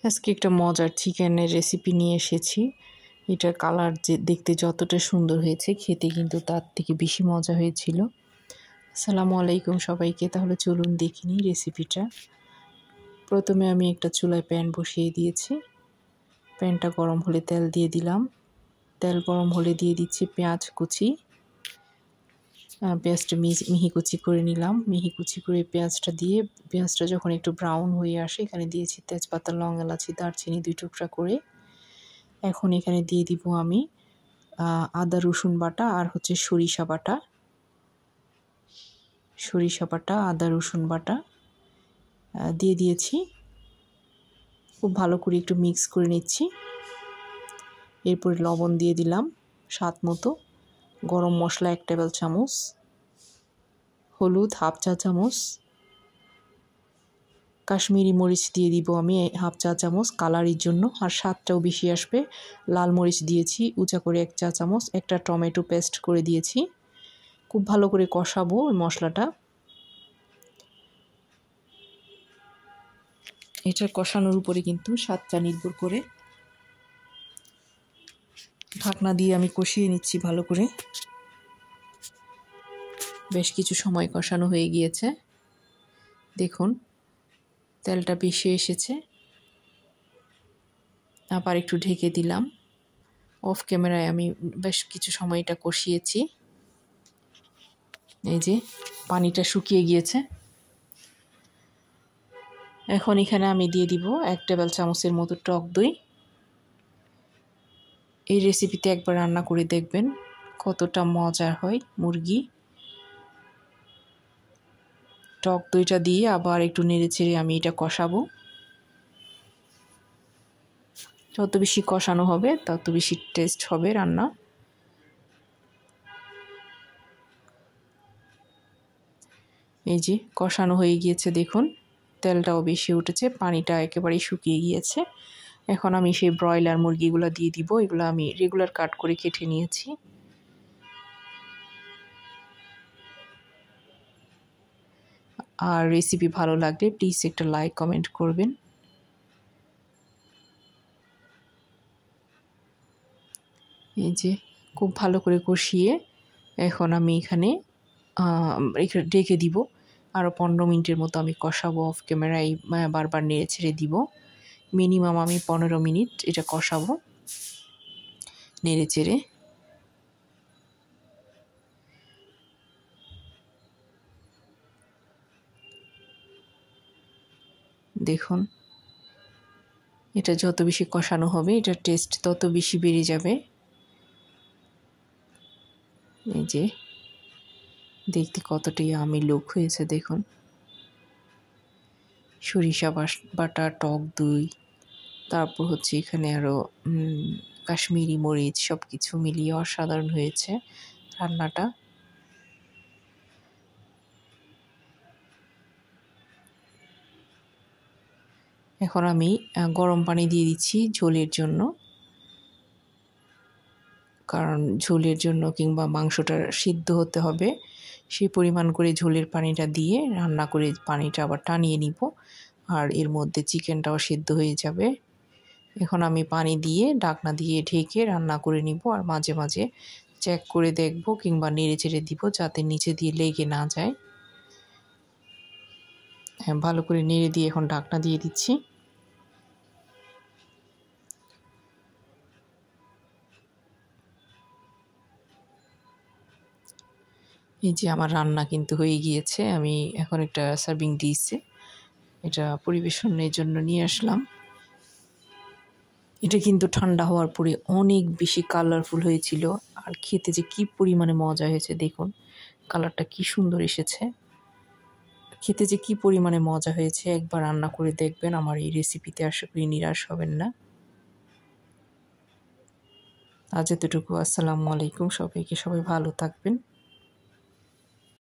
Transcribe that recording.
আজকে একটা মজার চিকেনের রেসিপি নিয়ে এসেছি। এটার কালার যে দেখতে যতটা সুন্দর হয়েছে, খেতে কিন্তু তার থেকে বেশি মজা হয়েছিল। আসসালামু আলাইকুম সবাইকে। তাহলে চলুন দেখে নিই রেসিপিটা। প্রথমে আমি একটা চুলায় প্যান বসিয়ে দিয়েছি। প্যানটা গরম হলে তেল দিয়ে দিলাম। তেল গরম হলে দিয়ে দিচ্ছি পেঁয়াজ কুচি। পেঁয়াজটা মিহি কুচি করে নিলাম। মিহি কুচি করে পেঁয়াজটা দিয়ে, পেঁয়াজটা যখন একটু ব্রাউন হয়ে আসে, এখানে দিয়েছি তেজপাতা, লং, এলাচি, দারচিনি 2 টুকরা করে। এখন এখানে দিয়ে দিব আমি আদা রসুন বাটা আর হচ্ছে সরিষা বাটা, আদা রসুন বাটা দিয়ে দিয়েছি। খুব ভালো করে একটু মিক্স করে নিচ্ছি। এরপরে লবণ দিয়ে দিলাম স্বাদ মতো, গরম মশলা 1 টেবিল চামচ, হলুদ 1/2 চা চামচ, কাশ্মীরি মরিচ দিয়ে দিব আমি 1/2 চা চামচ কালারের জন্য, আর স্বাদটাও বেশি আসবে। লাল মরিচ দিয়েছি উঁচা করে 1 চা চামচ। একটা টমেটো পেস্ট করে দিয়েছি। খুব ভালো করে কষাবো ওই মশলাটা। এটার কষানোর উপরে কিন্তু স্বাদটা নির্ভর করে। ঢাকনা দিয়ে আমি কষিয়ে নিচ্ছি ভালো করে। বেশ কিছু সময় কষানো হয়ে গিয়েছে। দেখুন তেলটা বেশি এসেছে। আবার একটু ঢেকে দিলাম। অফ ক্যামেরায় আমি বেশ কিছু সময় এটা কষিয়েছি। এই যে পানিটা শুকিয়ে গিয়েছে। এখন এখানে আমি দিয়ে দিব 1 টেবিল চামচের মতো টক দই। এই রেসিপিতে একবার রান্না করে দেখবেন কতটা মজার হয় মুরগি। টক দইটা দিয়ে আবার একটু নেড়েচেড়ে আমি এটা কষাবো। যত বেশি কষানো হবে তত বেশি টেস্ট হবে রান্না। এই যে কষানো হয়ে গিয়েছে, দেখুন তেলটাও বেশি উঠেছে, পানিটা একেবারেই শুকিয়ে গিয়েছে। এখন আমি সেই ব্রয়লার মুরগিগুলো দিয়ে দিব। এগুলো আমি রেগুলার কাট করে কেটে নিয়েছি। আর রেসিপি ভালো লাগলে প্লিজ একটা লাইক কমেন্ট করবেন। এই যে খুব ভালো করে কষিয়ে এখন আমি এখানে ঢেকে দিব। আরও 15 মিনিটের মতো আমি কষাবো। অফ ক্যামেরায় বারবার নেড়ে ছেড়ে দিব। মিনিমাম আমি 15 মিনিট এটা কষাবো নেড়ে চেড়ে। দেখুন এটা যত বেশি কষানো হবে এটার টেস্ট তত বেশি বেড়ে যাবে। এই যে দেখতে কতটা ইয়ামি লুক হয়েছে দেখুন। সরিষা বাটা, টক দই, তারপর হচ্ছে এখানে আরও কাশ্মীরি মরিচ, সব কিছু মিলিয়ে অসাধারণ হয়েছে রান্নাটা। এখন আমি গরম পানি দিয়ে দিচ্ছি ঝোলের জন্য, কারণ ঝোলের জন্য কিংবা মাংসটা সিদ্ধ হতে হবে। সেই পরিমাণ করে ঝোলের পানিটা দিয়ে রান্না করে পানিটা আবার টানিয়ে নিব, আর এর মধ্যে চিকেনটাও সিদ্ধ হয়ে যাবে। এখন আমি পানি দিয়ে ঢাকনা দিয়ে ঢেকে রান্না করে নিব, আর মাঝে মাঝে চেক করে দেখব কিংবা নেড়ে চেড়ে দিব যাতে নিচে দিয়ে লেগে না যায়। হ্যাঁ, ভালো করে নেড়ে দিয়ে এখন ঢাকনা দিয়ে দিচ্ছি। এই যে আমার রান্না কিন্তু হয়ে গিয়েছে। আমি এখন একটা সার্ভিং ডিশে এটা পরিবেশনের জন্য নিয়ে আসলাম। এটা কিন্তু ঠান্ডা হওয়ার পরে অনেক বেশি কালারফুল হয়েছিল, আর খেতে যে কি পরিমাণে মজা হয়েছে দেখুন। কালারটা কি সুন্দর এসেছে, খেতে যে কি পরিমাণে মজা হয়েছে। একবার রান্না করে দেখবেন আমার এই রেসিপিতে, আশা করি নিরাশ হবেন না। আজ এতটুকু। আসসালামু আলাইকুম সবাইকে। সবাই ভালো থাকবেন।